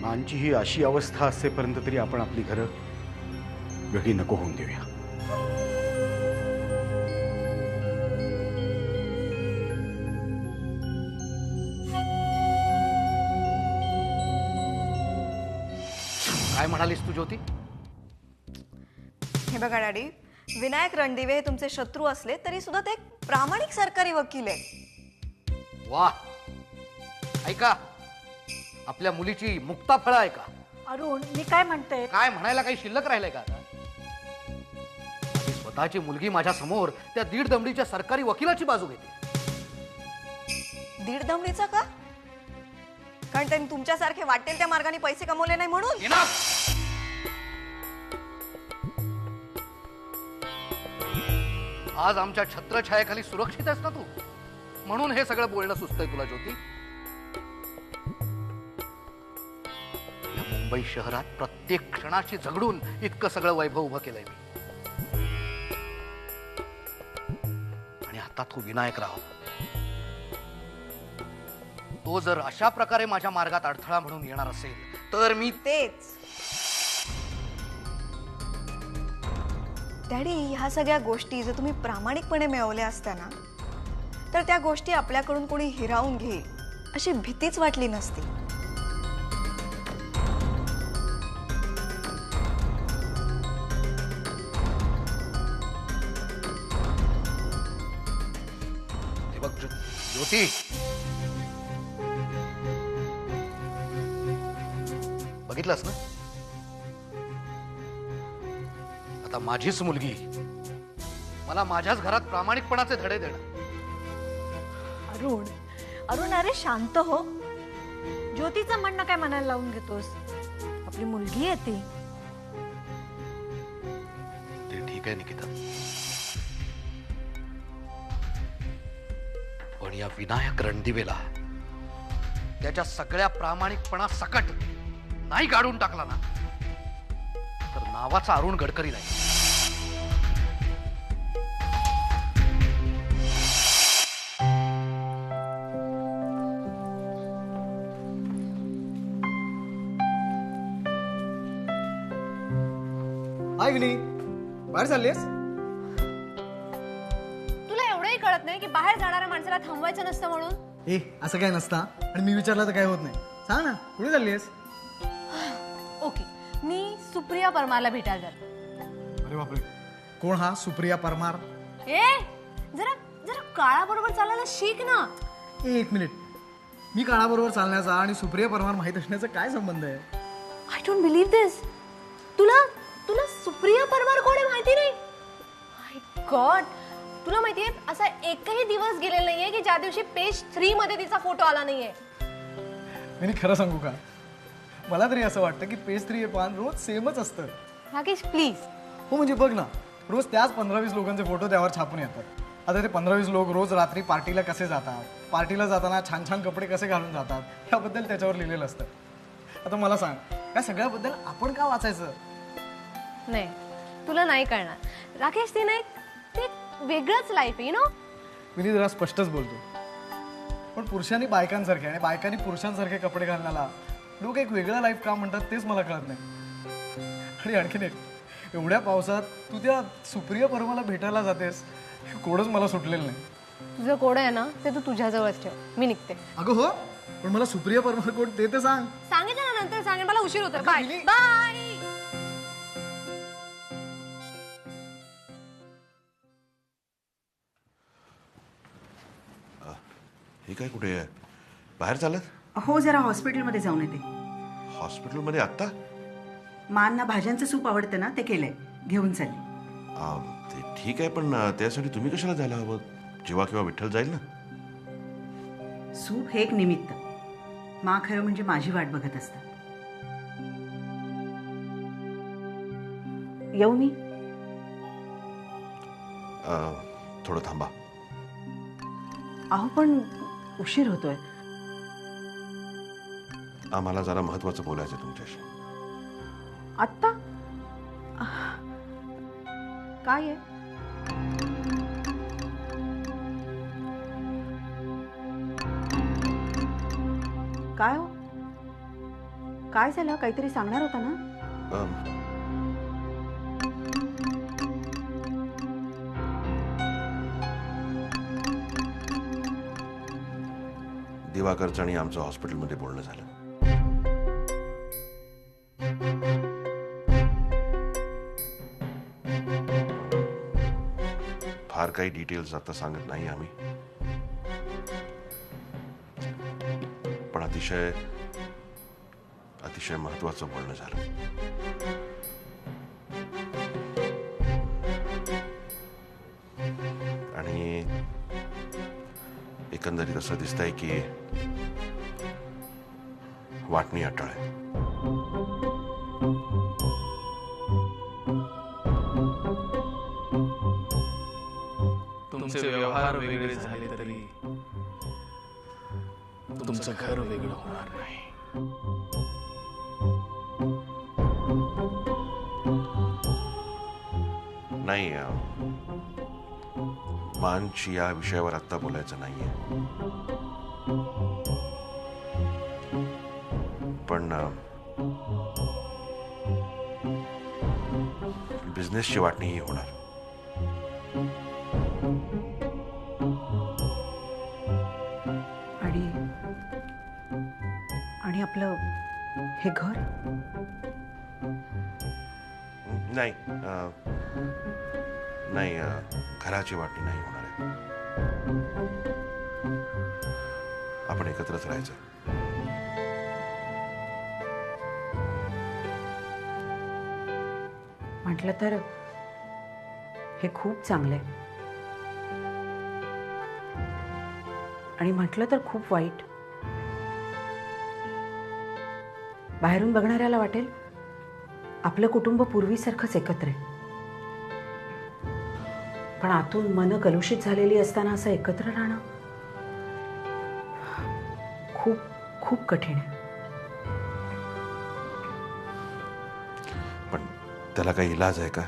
मानची ही अशी अवस्था असेपर्यंत तरी आपण आपली घरं वेगळी नको होऊन देऊया. काय म्हणालीस तू ज्योती? हे बघा डॅडी, विनायक रणदिवे हे तुमचे शत्रू असले तरी सुद्धा ते एक प्रामाणिक सरकारी वकील आहेत. वा, ऐका, आपल्या मुलीची मुक्ताफळं ऐका. अरुण, मी काय म्हणते? काय म्हणायला काही शिल्लक राहिलंय का आता? स्वतःची मुलगी माझ्या समोर त्या दीड दमडीच्या सरकारी वकिलाची बाजू घेते. दीड दमडीचा का? कारण त्यांनी तुमच्यासारखे वाटेल त्या मार्गाने पैसे कमवले नाही म्हणून. आज आमच्या छत्रछायेखाली सुरक्षित आहेस ना तू, म्हणून हे सगळं बोलणं सुचतंय तुला ज्योती. या मुंबई शहरात प्रत्येक क्षणाशी झगडून इतकं सगळं वैभव उभं केलंय मी. आणि आता तू विनायकराव, तो जर अशा प्रकारे माझ्या मार्गात अडथळा म्हणून येणार असेल तर मी तेच डॅडी, ह्या सगळ्या गोष्टी जर तुम्ही प्रामाणिकपणे मिळवल्या असत्या ना, तर त्या गोष्टी आपल्याकडून कोणी हिरावून घेईल अशी भीतीच वाटली नसती. हे बघ ज्योती, बघितलंस ना, आता माझीच मुलगी मला माझ्याच घरात प्रामाणिकपणाचे धडे देणार. अरुण, अरुण, अरे शांत हो. ज्योतीचं म्हणणं काय मनाला लावून घेतोस? आपली मुलगी आहे ती. ते ठीक आहे निकिता, पण या विनायक रणदिवेला त्याच्या सगळ्या प्रामाणिकपणा सकट नाही काढून टाकला ना, तर नावाचा अरुण गडकरी नाही. हाय विनी, बाहेर चाललीस? तुला एवढंही कळत नाही की बाहेर जाणाऱ्या माणसाला थांबवायचं नसतं म्हणून? ए, असं काय नसतं. आणि मी विचारलं तर काय होत नाही. सांग ना, कुठे चाललीस? ओके, मी सुप्रिया परमारला भेटायला जाते. अरे बापरे, कोण हा सुप्रिया परमार? ए, जरा जरा काळाबरोबर चालायला शिक ना. एक मिनिट, मी काळाबरोबर चालण्याचा आणि सुप्रिया परमार माहित असण्याचा काय संबंध आहे? आय डोंट बिलीव्ह दिस. तुला तुला सुप्रिया परमार कोण आहे माहिती नाही? माय गॉड, तुला माहितीये असा एकही दिवस गेलेला नाहीये की ज्या दिवशी पेज 3 मध्ये तिचा फोटो आला नाहीये. मी खरं सांगू का, मला तरी असं वाटतं की पेज 3 हे पान रोज सेमच असतं. राकेश प्लीज. हो म्हणजे बघ ना, रोज त्याच 15-20 लोकांचे फोटो त्यावर छापून येतात. आता ते 15-20 लोक रोज रात्री पार्टीला कसे जातात, पार्टीला जाताना छान छान कपडे कसे घालून जातात, याबद्दल त्याच्यावर लिहिलेलं असतं. आता मला सांग, या सगळ्याबद्दल आपण का वाचायचं? नाही, तुला नाही कळणार राकेश. ते नाही, ते वेगळंच लाईफ आहे, यू नो. मी जरा स्पष्टच बोलतो, पण पुरुषांनी बायकांसारखे आणि बायकांनी पुरुषांसारखे कपडे घालण्याला लोक एक वेगळं लाईफ का म्हणतात तेच मला कळत नाही. आणि आणखीन एक, एवढ्या पावसात तू त्या सुप्रिया परमाला भेटायला जातेस, हे कोडच मला सुटलेलं नाही. तुझं कोड आहे ना, ते तू तुझ्याजवळच ठेव. मी निघते. अगं हो, पण मला सुप्रिया परमार कोड ते तर सांग. सांगितलं ना, नंतर सांगेन. मला उशीर होतो. बाय मिली. बाय. हे काय, कुठे आहे? बाहेर चालत? हो, जरा हॉस्पिटलमध्ये जाऊन येते. हॉस्पिटलमध्ये आत्ता? मांना भाज्यांचं सूप आवडतं ना, ते केलंय, घेऊन चालली. ते ठीक आहे, पण त्यासाठी तुम्ही कशाला जायला हवं? जेव्हा किंवा विठ्ठल जाईल ना. सूप हे एक निमित्त. मा खरं म्हणजे माझी वाट बघत असतात. येऊ मी? थोडं थांबा. अहो पण उशीर होतोय. आम्हाला जरा महत्वाचं बोलायचं तुमच्याशी. आत्ता काय आहे? काय हो, काय झालं? काहीतरी सांगणार होता ना? अम, दिवाकरचं आणि आमचं हॉस्पिटलमध्ये बोलणं झालं. फार काही डिटेल्स आता सांगत नाही आम्ही, पण अतिशय अतिशय महत्वाचं बोलणं झालं. आणि एकंदरीत असं दिसतंय की वाटणी अटळ आहे. तुमचे व्यवहार वेगळे झाले तरी तुमचं घर वेगळं होणार नाही. नाही, मानशी या विषयावर आता बोलायचं नाहीये, पण बिझनेसची वाटणी ही होणार. आणि आणि आपलं हे घर? नाही, नाही, घराची वाटणी नाही होणार आहे. आपण एकत्रच राहायचं. म्हटलं तर हे खूप चांगलं आहे, आणि म्हटलं तर खूप वाईट. बाहेरून बघणाऱ्याला वाटेल आपलं कुटुंब पूर्वीसारखंच एकत्र आहे, पण आतून मन कलुषित झालेली असताना असं एकत्र राहणं खूप खूप कठीण आहे. पण त्याला काही इलाज आहे का?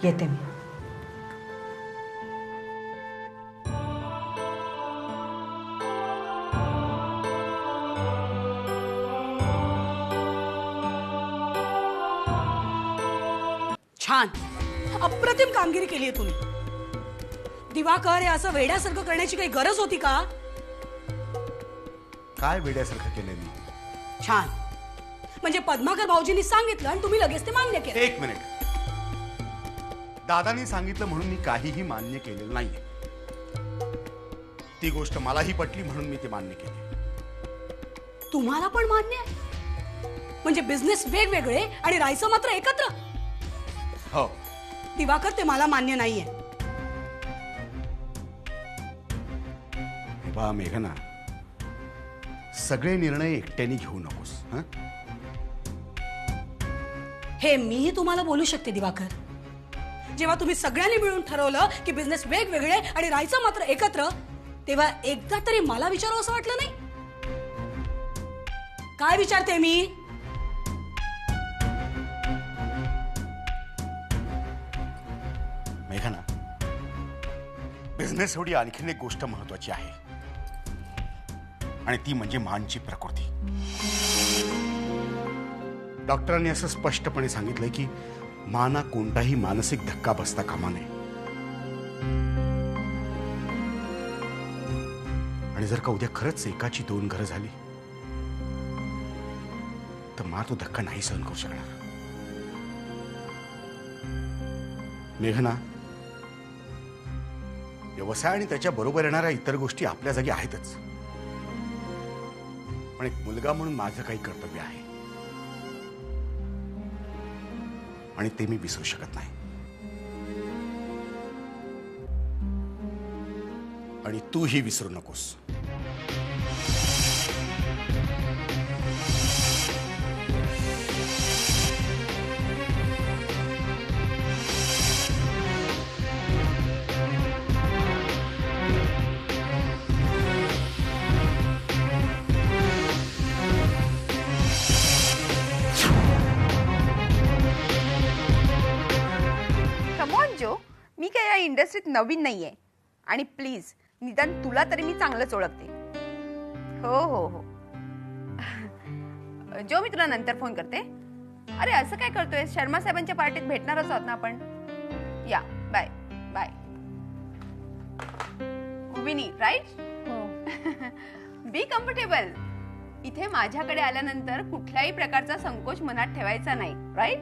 येते मी. छान, अप्रतिम कामगिरी केली आहे तुम्ही. दिवाकर हे असं वेड्यासारखं करण्याची काही गरज होती का? काय वेड्यासारखं केलंय मी? छान, म्हणजे पद्माकर भाऊजींनी सांगितलं आणि तुम्ही लगेच ते मान्य केलं. एक मिनिट. दादानी सांगितलं म्हणून मी काहीही मान्य केलेलं नाहीये. ती गोष्ट मलाही पटली म्हणून मी ते मान्य केले. तुम्हाला पण मान्य आहे? म्हणजे बिझनेस वेगवेगळे आणि राहायचं मात्र एकत्र? हो. दिवाकर, ते मला मान्य नाहीये. हे बा मेघना, सगळे निर्णय एकट्याने घेऊ नकोस. हं? हे मीही तुम्हाला बोलू शकते दिवाकर. जेव्हा तुम्ही सगळ्यांनी मिळून ठरवलं की बिझनेस वेगवेगळे आणि राहायचं मात्र एकत्र, तेव्हा एकदा तरी मला विचारावं असं वाटलं नाही? काय विचारते मी? मेघना, बिझनेस एवढी आणखीन एक गोष्ट महत्वाची आहे, आणि ती म्हणजे मानची प्रकृती. डॉक्टरांनी असं स्पष्टपणे सांगितलंय की माना कोणताही मानसिक धक्का बसता कामा नये. आणि जर का उद्या खरंच एकाची 2 घरं झाली तर मा तो धक्का नाही सहन करू शकणार. मेघना, व्यवसाय आणि त्याच्या बरोबर येणाऱ्या इतर गोष्टी आपल्या जागी आहेतच, पण एक मुलगा म्हणून माझं काही कर्तव्य आहे, आणि ते मी विसरू शकत नाही. आणि तूही विसरू नकोस. कमॉन जो, मी काय या इंडस्ट्रीत नवीन नाहीये, आणि प्लीज निदान तुला तरी मी चांगलंच ओळखते. हो हो हो. जो, मी तुला नंतर फोन करते. अरे असं काय करतोय? शर्मा साहेबांच्या पार्टीत भेटणारच आहोत ना आपण. या, bye bye. Vini, right? Be comfortable. इथे माझ्याकडे आल्यानंतर कुठल्याही प्रकारचा संकोच मनात ठेवायचा नाही, right?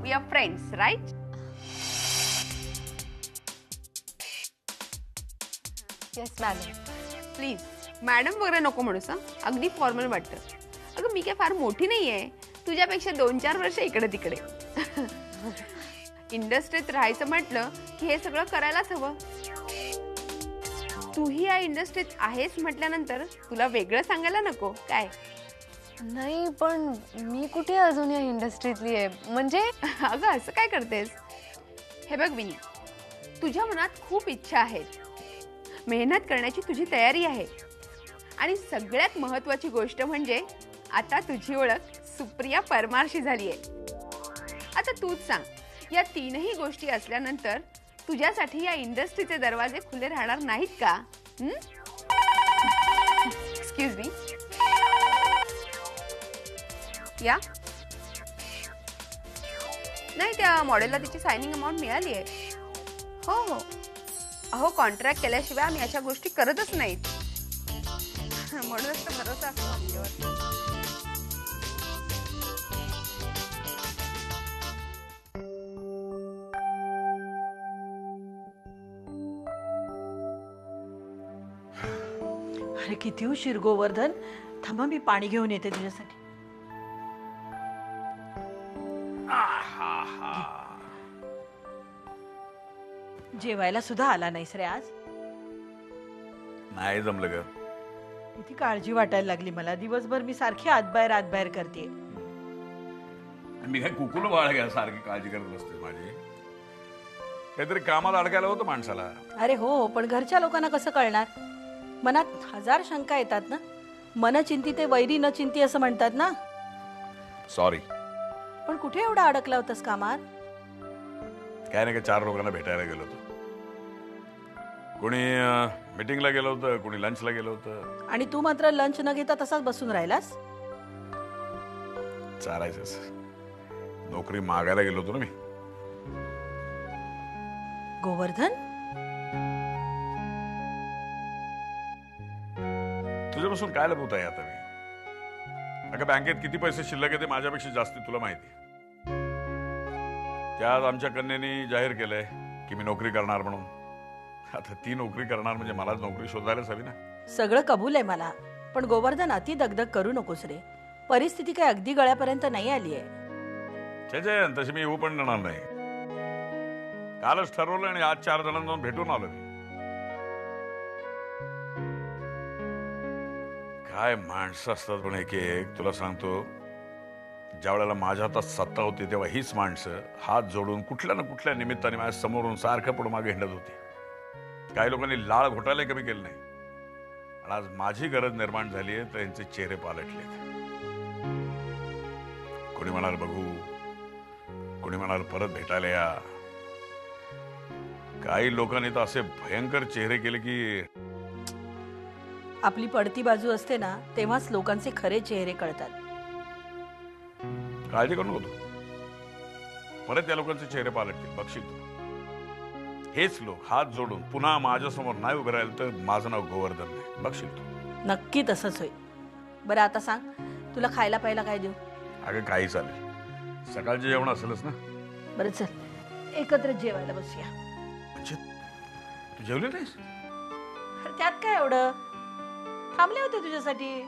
We are friends, right? Yes madam. Please madam वगैरे नको म्हणूस. अगदी फॉर्मल वाटतं. अगं मी काय फार मोठी नाहीये, तुझ्यापेक्षा 2-4 वर्ष इकडे तिकडे. इंडस्ट्रीत राहायचं म्हटलं की हे सगळं करायलाच हवं. तूही या इंडस्ट्रीत आहेस म्हटल्यानंतर तुला वेगळं सांगायला नको काय? नाही, पण मी कुठे अजून या इंडस्ट्रीतली आहे म्हणजे. अगं असं काय करतेस? हे बघ विनी, तुझ्या मनात खूप इच्छा आहेत, मेहनत करण्याची तुझी तयारी आहे, आणि सगळ्यात महत्वाची गोष्ट म्हणजे आता तुझी ओळख सुप्रिया परमारशी झाली आहे. आता तूच सांग, या तीनही गोष्टी असल्यानंतर तुझ्यासाठी या इंडस्ट्रीचे दरवाजे खुले राहणार नाहीत का? Excuse me. या नाही, त्या मॉडेलला तिची सायनिंग अमाऊंट मिळाली आहे. हो हो. अहो कॉन्ट्रॅक्ट केल्याशिवाय आम्ही अशा गोष्टी करतच नाहीत. म्हणूनच तर भरोसा असतो आमच्यावर. अरे किती उशीर गोवर्धन. थांबा, मी पाणी घेऊन येते तुझ्यासाठी. जेवायला सुद्धा आला नाहीस रे आज? नाही जमलं ग. किती काळजी वाटायला लागली मला. दिवसभर मी सारखी आतबाहेर करते. मी काय कुकुल बाळ घ्या सारखी काळजी करत बसते माझी. काहीतरी कामात अडकायला होतं माणसाला. अरे हो, पण घरच्या लोकांना कसं कळणार? मनात 1000 शंका येतात ना. मन चिंती ते वैरी न चिंती असं म्हणतात ना. सॉरी. पण कुठे एवढा अडकला होतास कामात? काय नाही, 4 लोकांना भेटायला गेलो होतो. कोणी मीटिंगला गेलो होतं, कोणी लंचला गेलो होतं. आणि तू मात्र लंच न घेता तसाच बसून राहिलास? चालायचंच. नोकरी मागायला गेलो होतो ना मी. गोवर्धन, तुझ्यापासून काय लपवत आहे आता मी? अगं बँकेत किती पैसे शिल्लक आहे ते माझ्यापेक्षा जास्ती तुला माहिती. त्यात आमच्या कन्येने जाहीर केलंय की मी नोकरी करणार म्हणून. आता ती नोकरी करणार म्हणजे मलाच नोकरी शोधायलाच हवी ना. सगळं कबूल आहे मला, पण गोवर्धन अति दगदग करू नकोस रे. परिस्थिती काय अगदी गळ्यापर्यंत नाही आली आहे. तशी मी येऊ पण देणार नाही. कालच ठरवलं आणि आज 4 जणांना जाऊन भेटून आलो मी. काय माणसं असतात पण एक एक. तुला सांगतो, ज्या वेळेला माझ्या हातात सत्ता होती तेव्हा हीच माणसं हात जोडून कुठल्या ना कुठल्या निमित्ताने माझ्या समोरून सारखं पुढे मागे हिंडत होती. काही लोकांनी लाळ घोटायला कमी केलं नाही. आणि आज माझी गरज निर्माण झाली आहे तर यांचे चेहरे पालटलेत. कोणी म्हणाल बघू, कोणी म्हणाल परत भेटायला या. काही लोकांनी तर असे भयंकर चेहरे केले की. आपली पडती बाजू असते ना तेव्हाच लोकांचे खरे चेहरे कळतात. काळजी करू नको तू. परत या लोकांचे चेहरे पालटतील, बघशील तू. हेच लोक हात जोडून पुन्हा माझ्यासमोर नाही उभे राहिले तर माझं नाव गोवर्धन नाही, बघशील तू. नक्की तसंच होईल. बरं आता सांग, तुला खायला प्यायला काय देऊ? अगं काही चालेल. सकाळचे जेवण असेलच ना? बरं चल एकत्र जेवायला बसूया. म्हणजे तू जेवली नाहीस? त्यात काय एवढं, थांबले होते तुझ्यासाठी.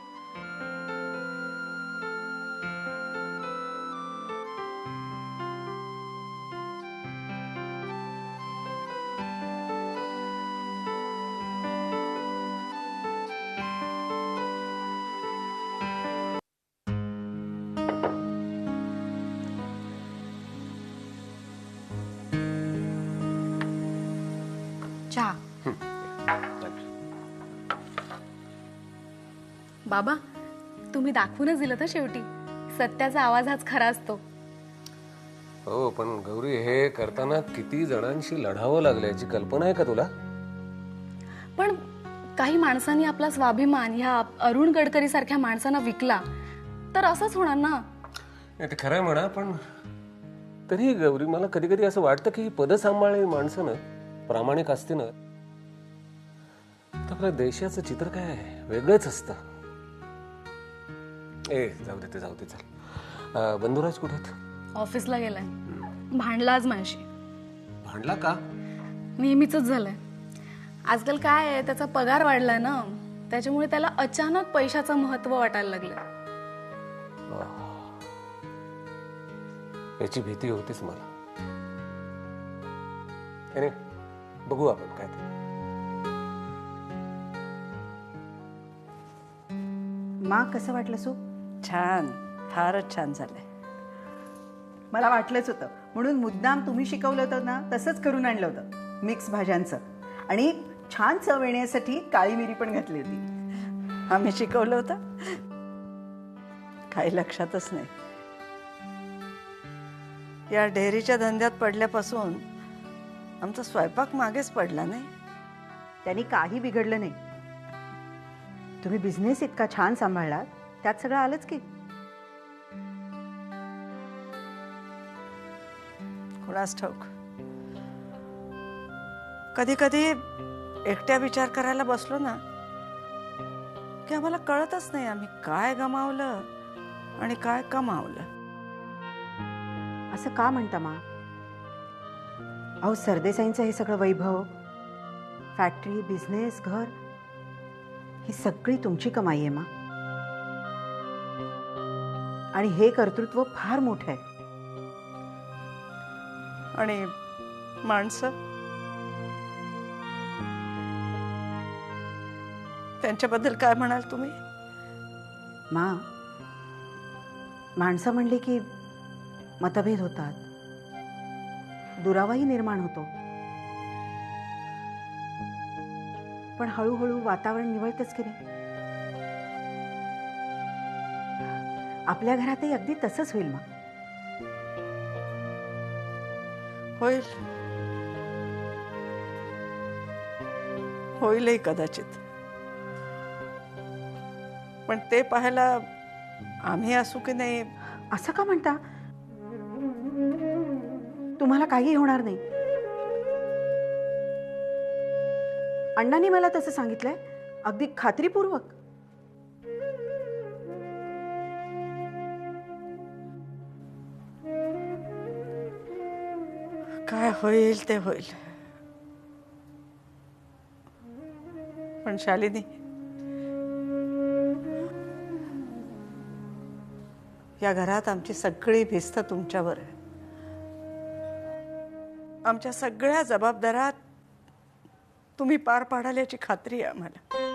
चहा. बाबा, तुम्ही दाखवूनच दिलं तर शेवटी. सत्याचा आवाज हाच खरा असतो. हो, पण गौरी हे करताना किती जणांशी लढावं लागलं याची कल्पना आहे का तुला? पण काही माणसांनी आपला स्वाभिमान ह्या अरुण गडकरी सारख्या माणसांना विकला तर असंच होणार ना. नाही ते खरं आहे म्हणा, पण तरी गौरी मला कधी कधी असं वाटतं की ही पदं सांभाळलेली माणसं ना प्रामाणिक असते ना तर आपल्या देशाचं चित्र काय वेगळंच असतं. जाऊ दे चल. बंधुराज कुठे आहेत? ऑफिसला गेलाय. भांडला आज माझ्याशी. भांडला का? नेहमीच झालंय. आजकाल काय आहे, त्याचा पगार वाढलाय ना, त्याच्यामुळे त्याला अचानक पैशाचं महत्व वाटायला लागलं. याची भीती होतीच मला. बघू आपण काय ते. मा कसं वाटलं सूप? छान, फारच छान झालंय. मला वाटलंच होतं, म्हणून मुद्दाम तुम्ही शिकवलं होतं ना तसंच करून आणलं होतं. मिक्स भाज्यांचं आणि छान चव येण्यासाठी काळी मिरी पण घातली होती. आम्ही शिकवलं होतं? काही लक्षातच नाही. या डेअरीच्या धंद्यात पडल्यापासून आमचा स्वयंपाक मागेच पडला नाही. त्यांनी काही बिघडलं नाही. तुम्ही बिझनेस इतका छान सांभाळलात, त्यात सगळं आलंच की. कुणास ठाऊक. कधी कधी एकट्या विचार करायला बसलो ना की आम्हाला कळतच नाही आम्ही काय गमावलं आणि काय कमावलं. असं का म्हणता मा? अहो सरदेसाईंचं हे सगळं वैभव, फॅक्टरी, बिझनेस, घर, ही सगळी तुमची कमाई आहे मा. आणि हे कर्तृत्व फार मोठं आहे. आणि माणसं, त्यांच्याबद्दल काय म्हणाल तुम्ही? मा, माणसं म्हणली की मतभेद होतात, दुरावाही निर्माण होतो, पण हळूहळू वातावरण निवळतच की नाही. आपल्या घरातही अगदी तसंच होईल मा. होईल, होईलही कदाचित. पण ते पाहायला आम्ही असू की नाही. असं का म्हणता? तुम्हाला काही होणार नाही. अण्णांनी मला तसं सांगितलंय, अगदी खात्रीपूर्वक. काय होईल ते होईल. पण शालिनी, या घरात आमची सगळी भिस्त तुमच्यावर आहे. आमच्या सगळ्या जबाबदाऱ्या तुम्ही पार पाडाल याची खात्री आहे आम्हाला.